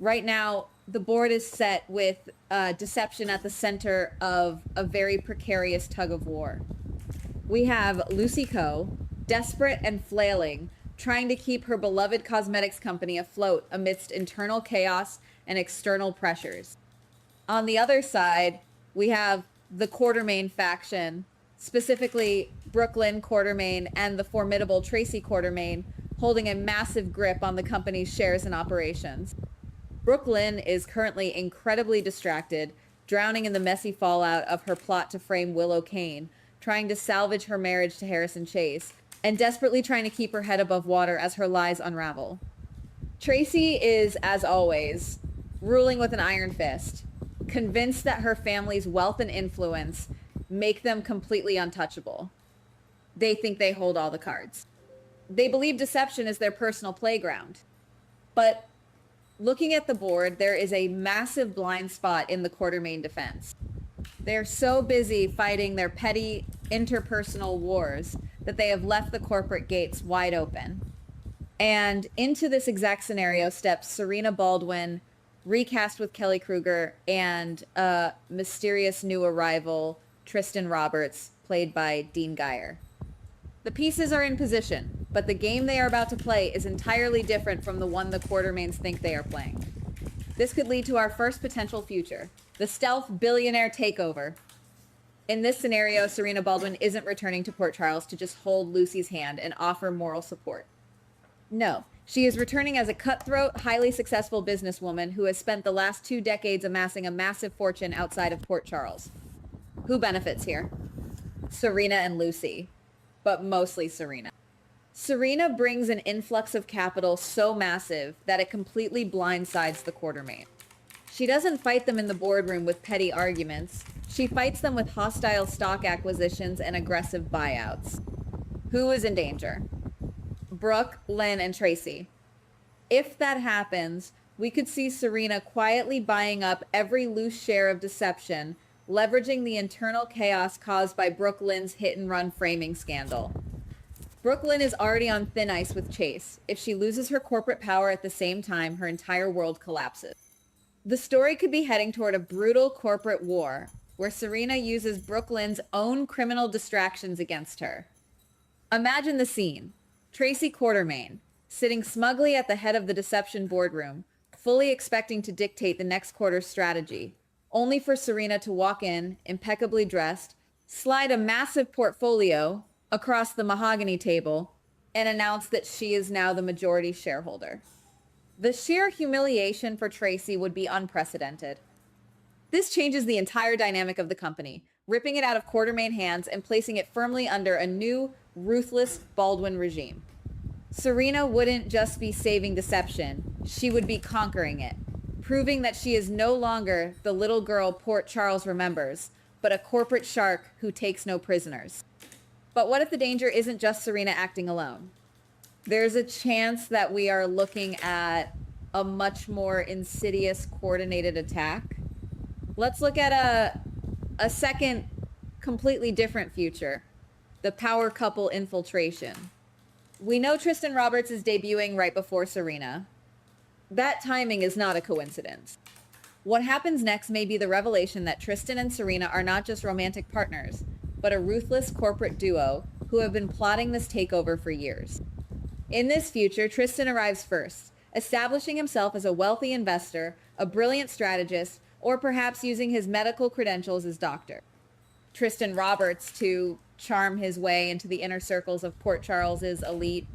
Right now, the board is set with deception at the center of a very precarious tug of war. We have Lucy Coe, desperate and flailing, trying to keep her beloved cosmetics company afloat amidst internal chaos and external pressures. On the other side, we have the Quartermaine faction, specifically Brooklyn Quartermaine and the formidable Tracy Quartermaine, holding a massive grip on the company's shares and operations. Brooklyn is currently incredibly distracted, drowning in the messy fallout of her plot to frame Willow Kane, trying to salvage her marriage to Harrison Chase, and desperately trying to keep her head above water as her lies unravel. Tracy is, as always, ruling with an iron fist, convinced that her family's wealth and influence make them completely untouchable. They think they hold all the cards. They believe deception is their personal playground. But looking at the board, there is a massive blind spot in the Quartermaine defense. They're so busy fighting their petty interpersonal wars that they have left the corporate gates wide open. And into this exact scenario steps Serena Baldwin, recast with Kelly Kruger, and a mysterious new arrival, Tristan Roberts, played by Dean Geyer. The pieces are in position, but the game they are about to play is entirely different from the one the Quartermaines think they are playing. This could lead to our first potential future, the stealth billionaire takeover. In this scenario, Serena Baldwin isn't returning to Port Charles to just hold Lucy's hand and offer moral support. No, she is returning as a cutthroat, highly successful businesswoman who has spent the last 2 decades amassing a massive fortune outside of Port Charles. Who benefits here? Serena and Lucy, but mostly Serena. Serena brings an influx of capital so massive that it completely blindsides the Quartermaine. She doesn't fight them in the boardroom with petty arguments. She fights them with hostile stock acquisitions and aggressive buyouts. Who is in danger? Brooke, Lynn, and Tracy. If that happens, we could see Serena quietly buying up every loose share of deception, leveraging the internal chaos caused by Brooke Lynn's hit-and-run framing scandal. Brooke Lynn is already on thin ice with Chase. If she loses her corporate power at the same time, her entire world collapses. The story could be heading toward a brutal corporate war, where Serena uses Brooke Lynn's own criminal distractions against her. Imagine the scene. Tracy Quartermaine, sitting smugly at the head of the deception boardroom, fully expecting to dictate the next quarter's strategy, only for Serena to walk in, impeccably dressed, slide a massive portfolio across the mahogany table, and announce that she is now the majority shareholder. The sheer humiliation for Tracy would be unprecedented. This changes the entire dynamic of the company, ripping it out of Quartermaine hands and placing it firmly under a new, ruthless Baldwin regime. Serena wouldn't just be saving deception, she would be conquering it, proving that she is no longer the little girl Port Charles remembers, but a corporate shark who takes no prisoners. But what if the danger isn't just Serena acting alone? There's a chance that we are looking at a much more insidious, coordinated attack. Let's look at a second, completely different future. The power couple infiltration. We know Tristan Roberts is debuting right before Serena. That timing is not a coincidence. What happens next may be the revelation that Tristan and Serena are not just romantic partners, but a ruthless corporate duo who have been plotting this takeover for years. In this future, Tristan arrives first, establishing himself as a wealthy investor, a brilliant strategist, or perhaps using his medical credentials as doctor. Tristan Roberts to charm his way into the inner circles of Port Charles's elite.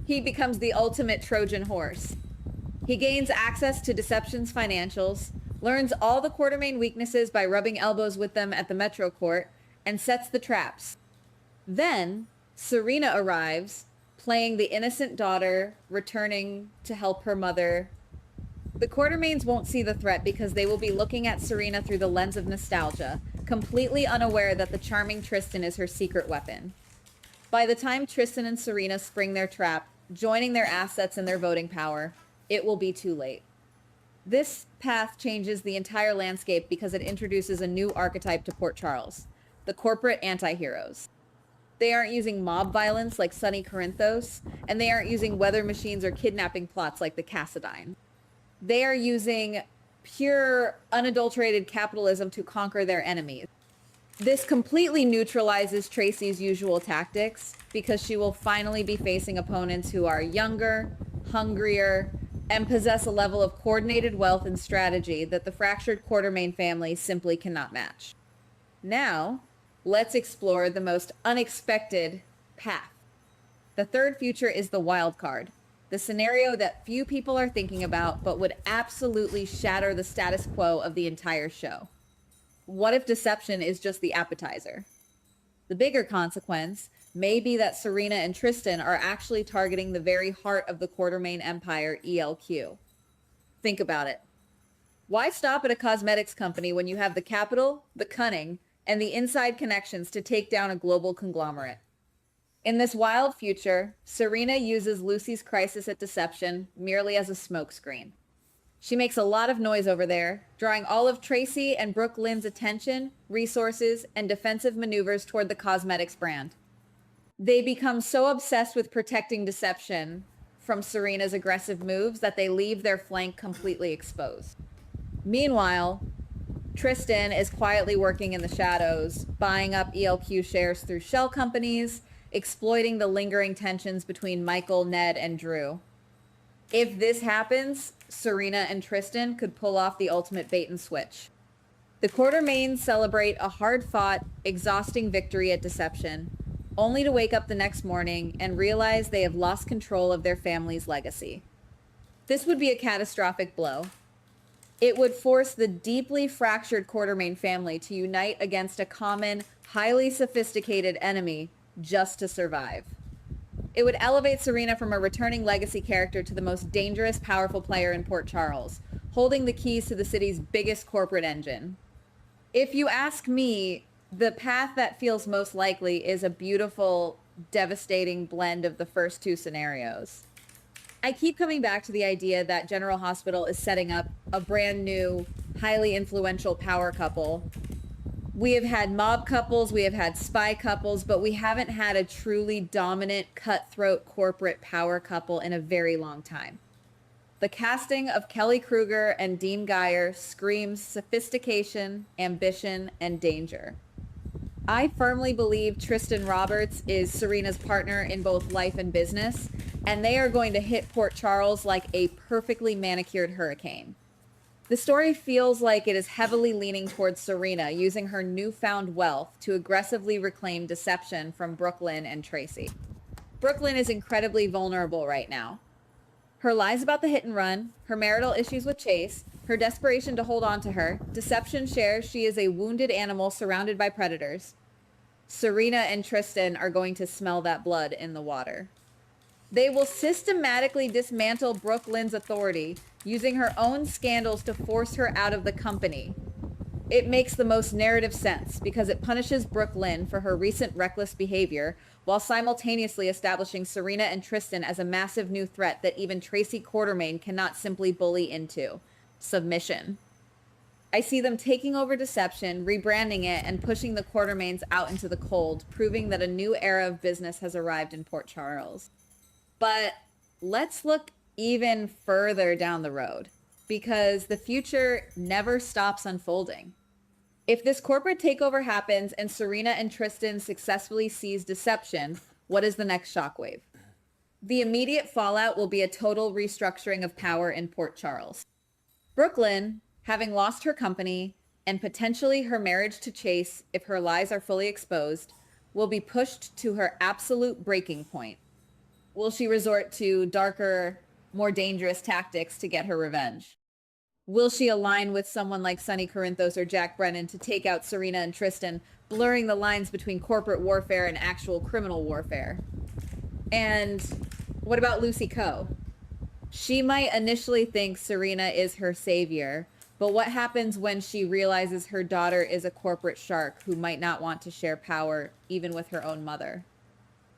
He becomes the ultimate Trojan horse. He gains access to Deception's financials, learns all the Quartermaine weaknesses by rubbing elbows with them at the Metro Court, and sets the traps. Then, Serena arrives, playing the innocent daughter, returning to help her mother. The Quartermaines won't see the threat because they will be looking at Serena through the lens of nostalgia, completely unaware that the charming Tristan is her secret weapon. By the time Tristan and Serena spring their trap, joining their assets and their voting power, it will be too late. This path changes the entire landscape because it introduces a new archetype to Port Charles, the corporate anti-heroes. They aren't using mob violence like Sonny Corinthos, and they aren't using weather machines or kidnapping plots like the Cassadine. They are using pure, unadulterated capitalism to conquer their enemies. This completely neutralizes Tracy's usual tactics because she will finally be facing opponents who are younger, hungrier, and possess a level of coordinated wealth and strategy that the fractured Quartermain family simply cannot match. Now, let's explore the most unexpected path. The third future is the wild card, the scenario that few people are thinking about but would absolutely shatter the status quo of the entire show. What if deception is just the appetizer? The bigger consequence may be that Serena and Tristan are actually targeting the very heart of the Quartermain Empire, ELQ. Think about it. Why stop at a cosmetics company when you have the capital, the cunning, and the inside connections to take down a global conglomerate? In this wild future, Serena uses Lucy's crisis at deception merely as a smokescreen. She makes a lot of noise over there, drawing all of Tracy and Brooke Lynn's attention, resources, and defensive maneuvers toward the cosmetics brand. They become so obsessed with protecting deception from Serena's aggressive moves that they leave their flank completely exposed. Meanwhile, Tristan is quietly working in the shadows, buying up ELQ shares through shell companies, exploiting the lingering tensions between Michael, Ned, and Drew. If this happens, Serena and Tristan could pull off the ultimate bait and switch. The Quartermains celebrate a hard-fought, exhausting victory at deception, only to wake up the next morning and realize they have lost control of their family's legacy. This would be a catastrophic blow. It would force the deeply fractured Quartermain family to unite against a common, highly sophisticated enemy just to survive. It would elevate Serena from a returning legacy character to the most dangerous, powerful player in Port Charles, holding the keys to the city's biggest corporate engine. If you ask me, the path that feels most likely is a beautiful, devastating blend of the first two scenarios. I keep coming back to the idea that General Hospital is setting up a brand new, highly influential power couple. We have had mob couples, we have had spy couples, but we haven't had a truly dominant, cutthroat corporate power couple in a very long time. The casting of Kelly Kruger and Dean Geyer screams sophistication, ambition, and danger. I firmly believe Tristan Roberts is Serena's partner in both life and business, and they are going to hit Port Charles like a perfectly manicured hurricane. The story feels like it is heavily leaning towards Serena using her newfound wealth to aggressively reclaim deception from Brooke Lynn and Tracy. Brooke Lynn is incredibly vulnerable right now. Her lies about the hit and run, her marital issues with Chase, her desperation to hold on to her, deception shares she is a wounded animal surrounded by predators. Serena and Tristan are going to smell that blood in the water. They will systematically dismantle Brooke Lynn's authority, using her own scandals to force her out of the company. It makes the most narrative sense because it punishes Brooke Lynn for her recent reckless behavior while simultaneously establishing Serena and Tristan as a massive new threat that even Tracy Quartermain cannot simply bully into: submission. I see them taking over deception, rebranding it, and pushing the Quartermains out into the cold, proving that a new era of business has arrived in Port Charles. But let's look even further down the road, because the future never stops unfolding. If this corporate takeover happens and Serena and Tristan successfully seize deception, what is the next shockwave? The immediate fallout will be a total restructuring of power in Port Charles. Brooke Lynn, having lost her company and potentially her marriage to Chase if her lies are fully exposed, will be pushed to her absolute breaking point. Will she resort to darker, more dangerous tactics to get her revenge? Will she align with someone like Sonny Corinthos or Jack Brennan to take out Serena and Tristan, blurring the lines between corporate warfare and actual criminal warfare? And what about Lucy Coe? She might initially think Serena is her savior, but what happens when she realizes her daughter is a corporate shark who might not want to share power even with her own mother?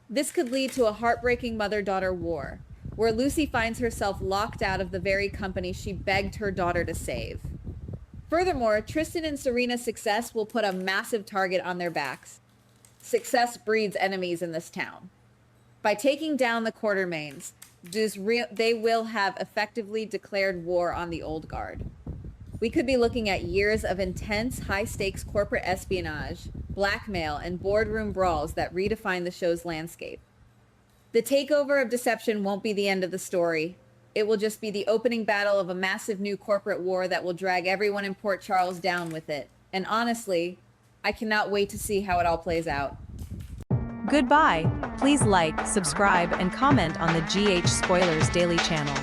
This could lead to a heartbreaking mother-daughter war, where Lucy finds herself locked out of the very company she begged her daughter to save. Furthermore, Tristan and Serena's success will put a massive target on their backs. Success breeds enemies in this town. By taking down the Quartermains, They will have effectively declared war on the old guard. We could be looking at years of intense, high-stakes corporate espionage, blackmail, and boardroom brawls that redefine the show's landscape. The takeover of Deception won't be the end of the story. It will just be the opening battle of a massive new corporate war that will drag everyone in Port Charles down with it. And honestly, I cannot wait to see how it all plays out. Goodbye. Please like, subscribe, and comment on the GH Spoilers Daily channel.